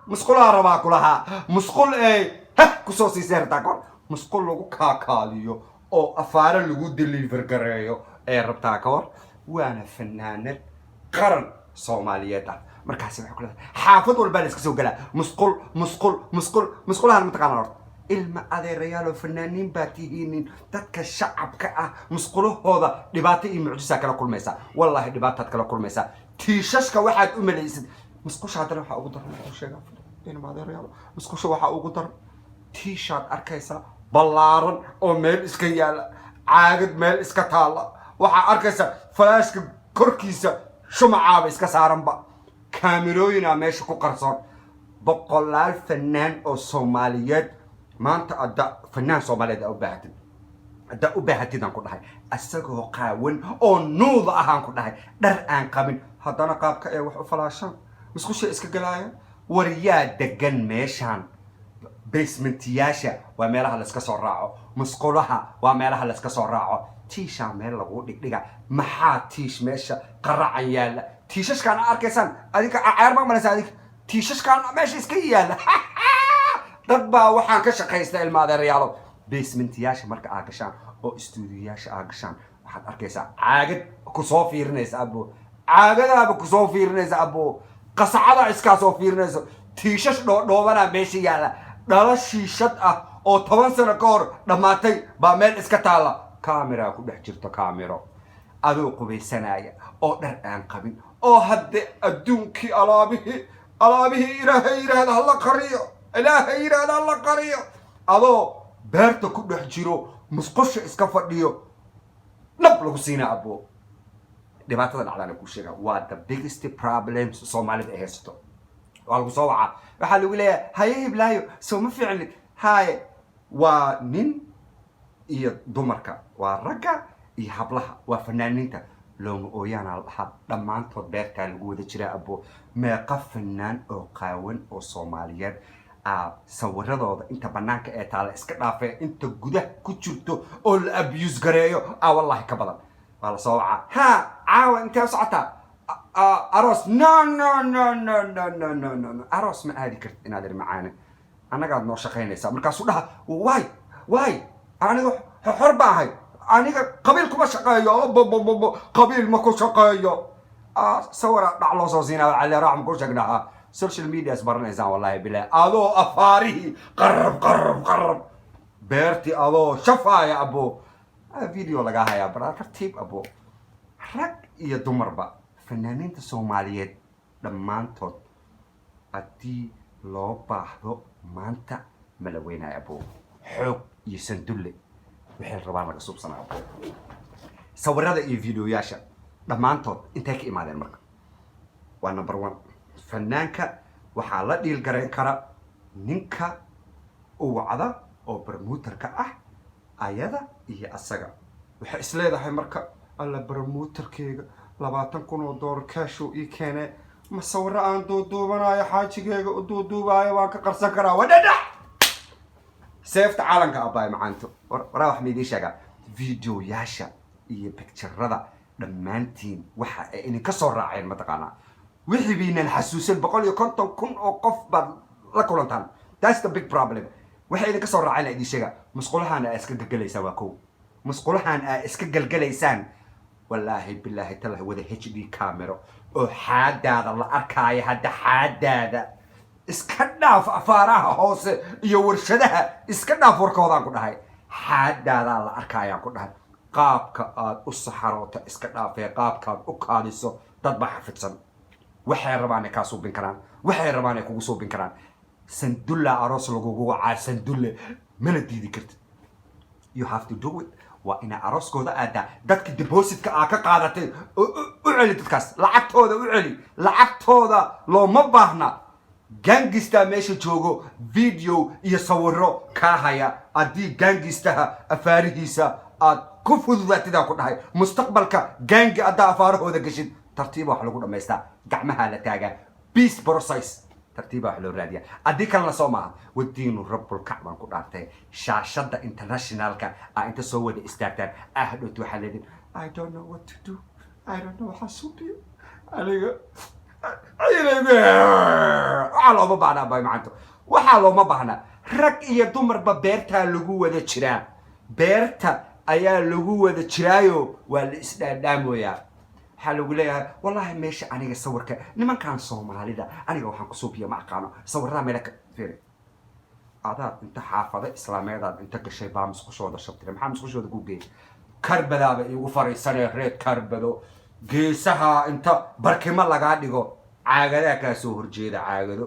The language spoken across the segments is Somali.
مسقولها ربا كلها مسقول اي ها كسوسي سيرتا كون مسقول لو كاكاليو او افار لو ديليفر غريو اي ربتا كور وانا فنانه قرن صوماليات markaas waxa kula xaafad walba la iska soo galaa musqulaha mataqaanaa ilma adeerayaal oo fanaaniin baa tihiin dadka shacabka ah musqulahooda dhibaato iyo mucjisa kala kulmaysa wallahi dhibaato kala kulmaysa tiishashka waxaad u malaysid musqusha hadana waxa ugu daran oo sheega ilma adeerayaal musqusha waxa ugu daran tiishaad arkaysa ballaaran oo meel iska yaala caagad meel iska taala waxa arkaysa flaashka korkiisa shumacaaba iska saaranba كاميروينا ماشي كو قرصون بقلال فنان او صوماليات ما انت ادا فنان صوماليات او باهتن ادا او باهتن كو دحاي اسغو قاون او نوض اهان كو دحاي در ان قابن هدانا قابك اي wax u falaashan مسخوش iska galaaya wariyaa degan meeshan basementiyasha waa meelaha la iska soo raaco musqulaha waa meelaha la iska soo raaco tiisha meel lagu dhigdhiga maxaa tiish meesha qaracan yaala تيشش كان أركيسان أديك عارما من أديك تيشش كان ماشي سكيال ضبا وحان كشق هيستايل ما ذا ريالو بيسمنتياش مرك آكشان أو استوديوياش آكشان وحان أركيسان عاقد كسوفيرنيس أبو عاقد أبو كسوفيرنيس أبو قصعدا إسكا سوفيرنيس تيشش دوبنا ماشي يالا دالا شيشت أو 10 سنة كور دماتي باميل إسكتالا كاميرا كو بحجرتو كاميرا أدو قبيسانايا أو در آن قبين أو هدي أدونكي ألابيه إلهي هذا الله قريو إلهي هذا الله قريو أدو بيرتو كو بحجيرو مسقش إسكافر ليو نبلغ سينا أبو دباتة العلانة كو شيغا what the biggest problems Somali إهستو والغو صوعة وحالو قليا هاي بلايو سو مفعلك هاي ونين إيا دومركا ورقا إيا حبلها وفنانينتا لون أويانا الحب لما أنتو بيرتا الجودة جرا أبو ما قفنان أو قاون أو صوماليات سوردو أنت بناك إتالا إسكتافة أنت جودة كتشوتو أو الأبيوز جريو والله كبلا والله صوعة ها عاو أنت وسعتها أروس نو أروس ما هذه كرت إن هذا معانا أنا قاعد نوشخين يسا مركز لها واي أنا حربة هاي أنا قبيلكم شقايا قبيل ما كل شقايا صورة بعلو صوزينا على راعم كل شقناها سوشيال ميديا سبرنا إنسان والله بالله ألو أفاري قرب بيرتي ألو شفا يا أبو فيديو لقاها يا برا ترتيب أبو رك يا دمربا فنانين الصوماليات لما انتو أدي لو باحدو مانتا ملوينا يا أبو حوق يسندولي وحي الربان لك صوب صنع أبو صور هذا فيديو ياشا لما انتو انتاك إمادين مركا وانا نمبر 1 فنانكا وحالة دي القرين كرا نينكا وعدا أو برموتركا أيادا إيه أساقا وحي إسلايدا هاي مركا ألا برموتركيغا 20 kun oo dollar cash oo ii keenay ma sawir aan duuduubanayo xaajigeyga u duuduubayo waan ka qarsan karaa wadada seefta caalanka abay macaanto waraa wax meedii sheega video yaasha iyo picture-rada dhammaantiin waxa ay in ka soo raaceen ma taqaana wixii biinan xasuusan 150 kun oo qof bad la kulantaan that's the big problem waxa ay ka soo raaceen idii sheega musqulahan ay iska galgalaysaa waa koow musqulahan ay iska galgalaysaan والله بالله تلا هو ذا HD كاميرا وحاد هذا الله أركاي هذا حاد هذا إسكنا في أفارها هوس يورشدها إسكنا فوركودا كنا هاي حاد هذا الله أركاي كنا هاي قاب كاد الصحراء إسكنا في قاب كاد أكاديسو تطبح فتسن وحي رباني كاسو بنكران وحي رباني كوسو بنكران سندولا أروس لوجو على سندولا ملدي ذكرت you have to do it وإن أروسكودا أدا دتك ديبوزيت كأكا قادتي أعلي تكاس لعبتودا لو ما باهنا جانجستا ماشي جوجو فيديو يصورو كاهايا أدي جانجستا أفاريسا كفوذ ذاتي دا كنا هاي مستقبلك جانج أدا أفاره هذا قشيد ترتيبه حلو كنا ما يستا قعمها لتاجا بيس بروسايس ترتيبها حلو راديا أدي كان لصومها والدين رب الكعبة كنا عرفتي شاشة انترناشنال كا أنت سوى استعتار أهدو توحلين I don't know what to do I don't know how to do أنا waxaa looma baahnaa bay macanto waxaa looma baahnaa rag iyo dumarba beertaa lagu wada jiraa beerta ayaa lagu wada jiraayo waa la isdhaadhaamoyaa waxaa lagu leeyahay wallahi meesha aniga sawirka nimankan soomaalida aniga waxaan ku suubiya ma aqaano sawirada meela ka fiiri adaad inta xaafada islaameedaad inta gashay baa musqushooda shabtire maxaa musqushooda ku geeyay karbadaaba igu fariisanee reed karbado geesaha inta barkimo lagaa dhigo caagadaa kaa soo horjeeda caagado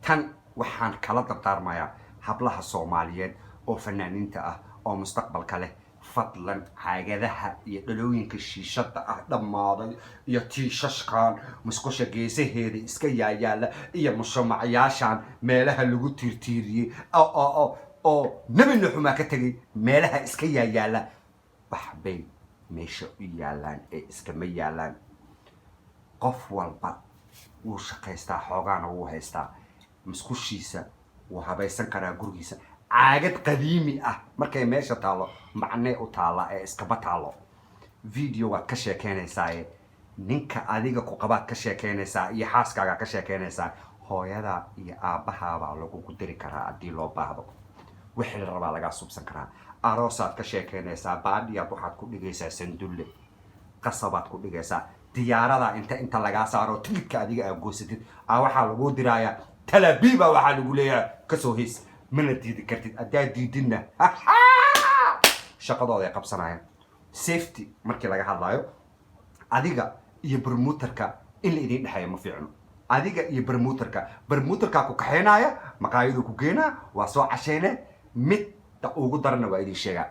tan waxaan kala dardaarmayaa hablaha soomaaliyeed oo fanaaniinta ah oo mustaqbalka leh fadlan caagadaha iyo dhalooyinka shiishada ah dhammaaday iyo tiishashkan musqusha geesaheeda iska yaayaala iyo mushamacayaashan meelaha lagu tiirtiiriyey oo nebi nuxumaa ka tegay meelaha iska yaayaala waxbay meesha u yaalaan ee iskama yaalaan qof walba wuu shaqaystaa xoogaana wuu haystaa musqushiisa wuu habaysan karaa gurigiisa caagad qadiimi ah markay meesha taalo macnee u taala ee iskaba taalo video waad ka sheekeynaysaa ninka adiga ku qabaad ka sheekeynaysaa iyo xaaskaaga ka sheekeynaysaa hooyada iyo aabbahaabaa lagugu diri karaa haddii loo baahdo wixii la rabaa lagaa subsan karaa aroosaad ka sheekeynaysaa baadhiyaad waxaad ku dhigaysaa sandulle qasabaad ku dhigaysaa diyaarada inta lagaa saaro tigidka adiga aa goosatid waxaa lagu diraayaa talabiiba waxaa lagu leeyahay kasoo heys mana diidi kartid haddaa diidinna shaqadooda ay qabsanayaan safety markii laga hadlayo adiga iyo bermuutarka in la idin dhexeeya ma fiicno adiga iyo bermuutarkaa ku kaxaynaya maqaayaduu ku geenaa waa soo casheyne midda ugu darana waa idin sheegaa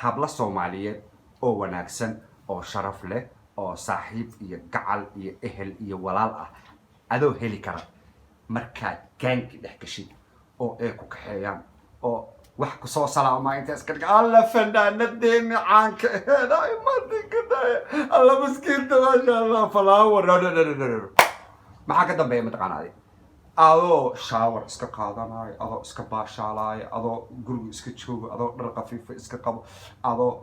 habla soomaaliyeed oo wanaagsan oo sharaf leh oo saaxiib iyo gacal iyo ehel iyo walaal ah adoo heli kara markaad gaanki dhex gashid oo ay ku kaxeeyaan oo wax ku soo salaamaa inta iska dhiga alla fanaanadeeni caanka aheed ay madinkaday alla miskiinta maasha allah falaawar maxaa ka dambeeya mataqaanaa adoo shaawar iska qaadanayo adoo iska baashaalaayo adoo guriga iska joogo adoo dhar khafiifa iska qabo adoo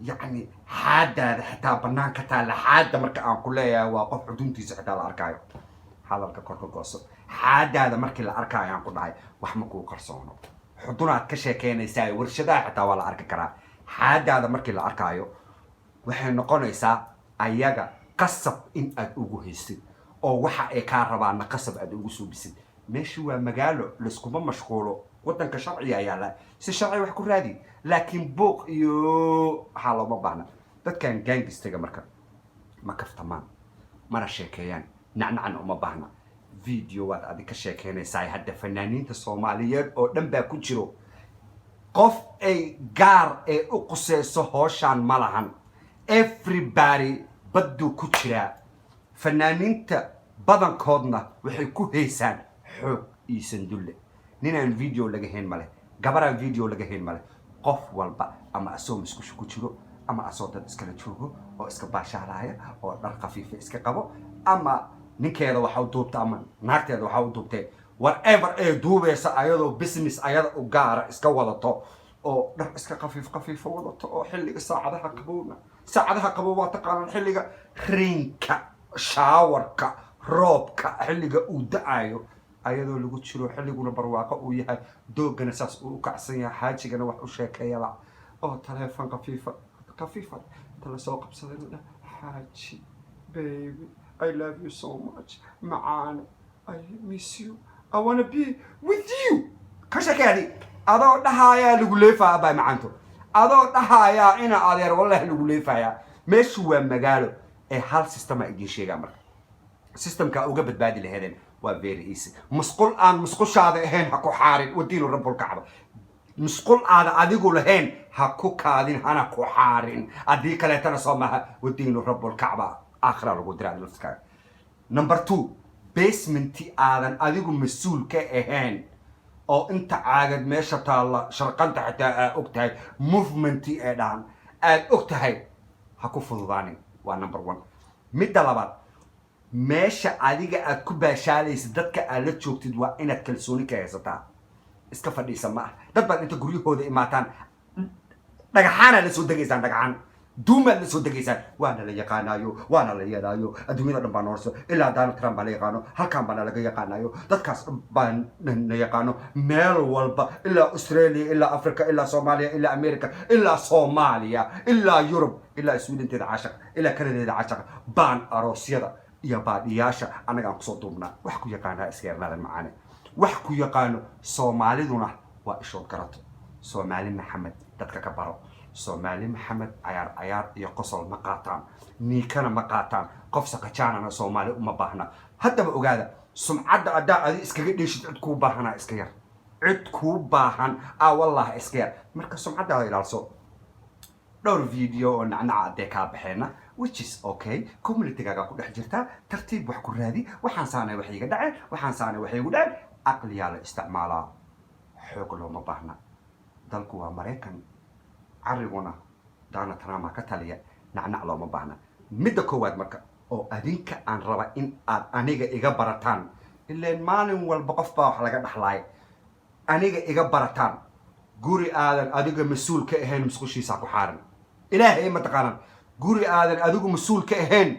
yacni xaadaada xitaa banaanka taalla xaada marka aan ku leeyahay waa qof xuduntiisa xitaa la arkaayo hadalka korka gooso xaadaada markii la arkaayo aan ku dhahay wax ma kuu qarsoono xudunaad ka sheekeynaysaa warshadaha xitaa waa la arki karaa xaadaada markii la arkaayo waxay noqonaysaa ayaga qasab in aad ugu haysid oo waxa ay kaa rabaana qasab aad ugu suubisid meeshu waa magaalo layskuma mashquulo waddanka sharciga ayaa la si sharci wax ku raadi laakiin buuq iyo waxaa looma baahna dadkan gaangistaga marka ma kaftamaan mana sheekeeyaan nacnacna uma baahna video waad adi ka sheekeynaysaa hadda fanaaniinta soomaaliyeed oo dhan baa ku jiro qof ay gaar ee u quseyso hooshaan ma lahan everybody badduu ku jiraa fanaaniinta badankoodna waxay ku haysaan xoog iyo sandulle ninaan video laga hayn male gabaraan video laga hayn male qof walba ama asoo musqusha ku jiro ama asoo dad iskala joogo oo iska baashaalaya oo dhar khafiifa iska qabo ama ninkeeda waxa u duubta ama naagteeda waxa u duubtee whatever ay duubeysa ayadoo business ayada u gaara iska wadato oo dhar iska khafiifa wadato oo xilliga saacadaha qabow waa taqaanaan xilliga rainka shaawarka roobka xilliga uu da-ayo ayadoo lagu jiro xilliguna barwaaqo uu yahay doogana saas uu u kacsan yahay xaajigana wax u sheekeeyaba oo taleefon khafiifa inta lasoo qabsaday la xaaji baby I love you so much macaan I miss you I wanna be with you ka sheekeedi adoo dhahayaa lagu leefaa baa macaanto adoo dhahayaa ina adeer wallahi lagu leefayaa meeshu waa magaalo ee hal system ay idin sheegaan marka systemka uga badbaadi lahaydeen waa very easy musqul aan musqushaada ahayn ha ku xaarin wadiinu rabbul kacba musqul aada adigu lahayn ha ku kaadin hana ku xaarin haddii kaleetana soo maha wadiinu rabbul kacba aakhira lagu diraa laftkaaga number 2 basementi aadan adigu mas-uul ka ahayn oo inta caagad meesha taalla sharqanta xitaa aa og tahay movementi ee dhahan aad og tahay ha ku fududaanin waa number 1 midda labaad meesha adiga aad ku baashaalaysid dadka aad la joogtid waa inaad kalsooni ka haysataa iska fadhiisa ma ah dad baad inta guryahooda imaataan dhagaxaana la soo degaysaan dhagaxaan دوما اللي سود جيسان وانا اللي يقانايو وانا اللي يدايو الدنيا دم بانورسو إلا دان ترامب اللي يقانو هل كان بنا لقى يقانايو دتكاس بان يقانو ميل والبا إلا أستراليا إلا أفريقيا إلا صوماليا إلا أمريكا إلا صوماليا إلا يوروب إلا السويد تدعشق إلا كندا تدعشق بان أروسيا يا بعد ياشا أنا قام صوتنا وحكوا يقانا إسكيرنا المعاني وحكوا يقانو صومالي دونا وإشود كراتو صومالي محمد دتك كبارو صومالي محمد عيار يقصل مقاطعن نيكنا مقاطعن قف سقجانا صومالي وما باهنا حتى بأوجادا سمعة أداء هذه إسكير ليش عدكو باهنا إسكير عدكو باهن والله إسكير مركز سمعة هذه الأرسو دور فيديو نعنع ديكا بحنا which is okay community كاكا كل حجرتا ترتيب وحكو هذه وحنساني وحي قدعين وحنساني وحي قدعين عقلي على استعمالها حوق لهم باهنا دالكوا مريكان عرقنا دانا ترامى كتاليا نعنع لهم باهنا مدى كواد مركا oo adinka aan raba in aad aniga iga barataan ilaa maalin walba qof baa wax laga dhaxlay aniga iga barataan guri aadan adiga mas'uul ka ahayn musqushiisa ku xaaran ilaahay ma taqaanan guri aadan adigu mas'uul ka ahayn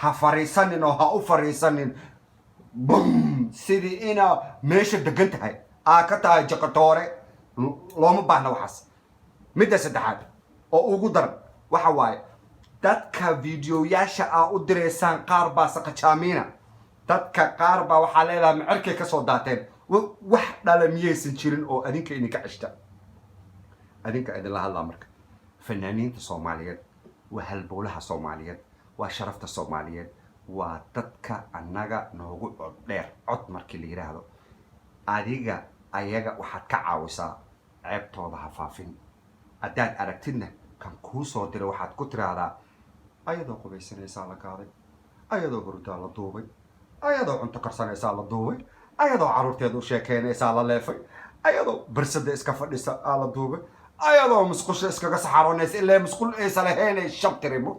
ha fariisanin oo ha u fariisanin bum sidii ina meesha degan tahay ka tahay jaqatoore looma baahna waxaas midda saddexaad oo ugu daran waxa waaye dadka videoyaasha u direysaan qaar baa saqajaamiina dadka qaar baa waxaa leedahay macerkay ka soo daateen wax dhalamiyaysan jirin oo adinka idinka cishta adinka idin la hadlaa marka fanaaniinta Soomaaliyeed waa halbowlaha Soomaaliyeed waa sharafta Soomaaliyeed waa dadka annaga noogu dheer cod markii la yiraahdo adiga ayaga waxaad ka caawisaa ceebtooda ha faafin haddaad aragtidna kan kuu soo diray waxaad ku tiraahdaa ayadoo qubaysanaysaa la qaaday ayadoo hurdaa la duubay ayadoo cunto karsanaysaa la duubay ayadoo caruurteedu u sheekeynaysaa la leefay ayadoo barsada iska fadhisa la duubay ayadoo musqusha iskaga saxaroonaysa ilaa musqul aysan lahayn shabtirimo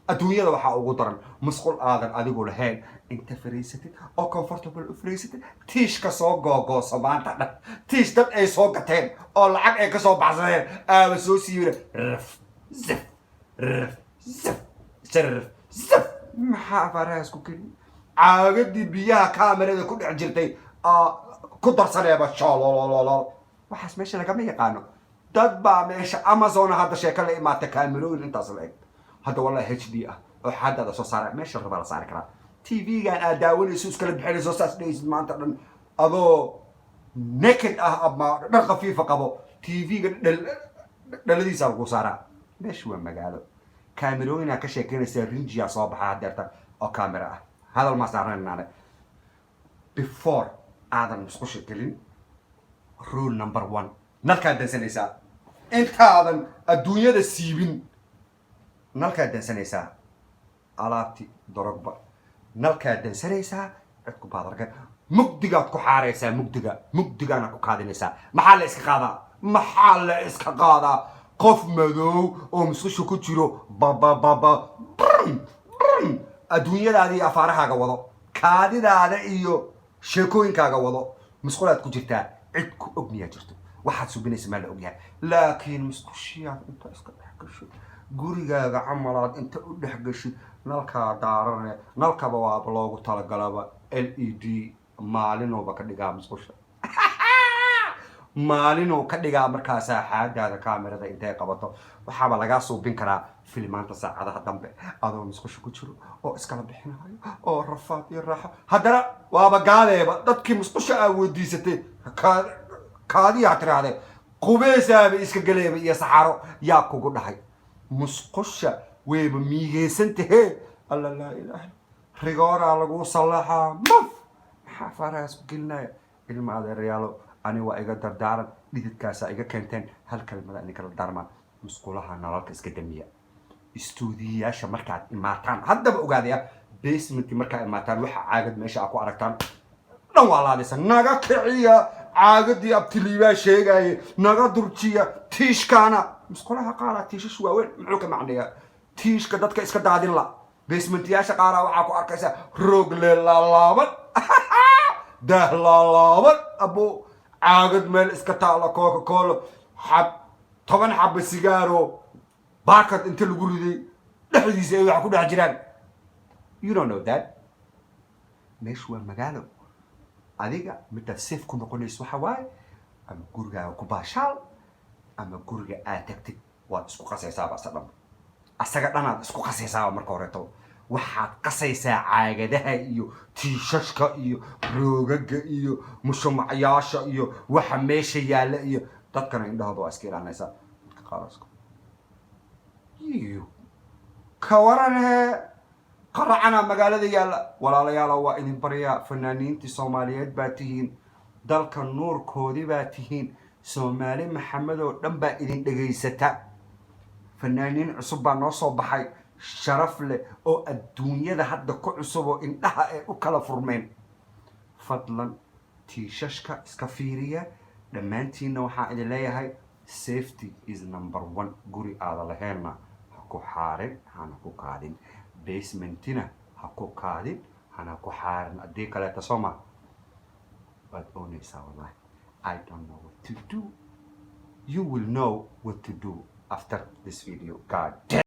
adduunyada waxaa ugu daran musqul aadan adigu lahayn inta fariisatid oo comfortable u fariisatid tiishka soo googooso maanta dhan tiish dad ay soo gateen oo lacag ay ka soo baxsadeen aaba soo siiyeen raf zaf raf zaf سرف زف maxaa faraas ku keli caagadi biyaha kaamirada ku dhex jirtay ku darsaneeba shalololol waxaas meesha laga ma yaqaano dad baa meesha Amazon hadda sheeka la imaatay kaamirooyin intaas la eg hadda wallahi HD oo xadada soo saaray meesha raba la saari karaa TV-gan aad daawanayso iskala bixinayso saas dhaysid maanta dhan adoo naked ama dhar khafiif qabo TV-ga dhaladiisa lagu saaraa meesha waa magaalo كاميرون كشكل سرنجيا صباح هذا أو كاميرا هذا المسار نانا before هذا المسقش كلين rule number 1 نلقى دنسنيسا أنت هذا الدنيا ده سيبين نلقى دنسنيسا علاتي ضربة نلقى دنسنيسا أتكو بادرك مقدقة كحارسة مقدقة أنا كقادنيسا محل إسك قادا قف مدو أو مسخش كتيرو بابا الدنيا هذه أفارها جوضو كادي هذا إيو شكوين كجوضو مسخولات كتيرتا عدك أبنية جرتو واحد سبين اسمه الأبنية لكن مسخشيات أنت إسكت حكشي جوريجا عمرات أنت أدي حكشي نلقى دارنا نلقى بواب لوجو تلقلبا LED مالينو بكديجا مسخشة maalinoo ka dhigaa markaas xaadaada kaamirada intay qabato waxa laga soo bin karaa filmaanta saacadaha dambe adoo musqusho ku jiro oo iskala bixinayo oo rafaad iyo raaxo hadana waaba gaadeeba dadkii musqusho weydiisatay kaadiya tiraade qubeysaabe iska galeeba iyo saxaro yaa kugu dhahay musqusha weeba miigeysantee alla la ilaaha rigoora lagu salaxa maf xafaraas ku gelnaa ilma adeeryaalo أنا وإيجا دردارن ليد كاسا إيجا كنتين هالكلمة إني كلا دارما مسقولها نالك إسكدمية استوديا شمركات إماتان هذا بقولها بس من تمركات إماتان وح عقد ماشي أكو أركتان نو على لسه نجا كعية عقد يبتلي شيء جاي نجا درجية تيش كانا مسقولها قارة تيش شو وين معلوك معنيها تيش كدت كإسكدادين لا بس من تياش قارة وعكو أركسة رجل لالابد ده لالابد أبو عاقد مال اسكتالا كوكا كولا حب طبعا حب السيجارو baakad inta lagu riday dhexdiisa ay wax ku dhex jiraan. You don't know that. meeshu waa magaalo. adiga midaad safe ku noqonayso waxa waaye ama gurigaaga ku baashaal ama guriga aad tagtid waad isku qasaysaaba asaga dhanaad isku qasaysaaba marka horeeto. waxaad qasaysaa caagadaha iyo tiishashka iyo roogaga iyo mushumacyaasha iyo waxa meesha yaalla iyo dadkana indhahooda waa iska ilaalinaysaa. dadka qaaraska iyo ka waranee qaracana magaalada yaalla. walaalayaal waa idin baryaa fanaaniintii Soomaaliyeed baa tihiin, dalka nuurkoodii baa tihiin, Soomaali maxamed oo dhan baa idin dhageysata. fanaaniin cusub baa noo soo baxay sharaf leh oo adduunyada hadda ku cusub oo indhaha ay u kala furmeen. fadlan tiishashka iska fiiriya. dhammaantiinna waxaan idin leeyahay safety is number 1. guri aada laheenna ha ku xaarin hana ku qaadin. basementina ha ku qaadin hana ku xaarin. haddii kaleeta sooma waad oonaysaa. wallahi I don't know what to do. You will know what to do after this video. God damn.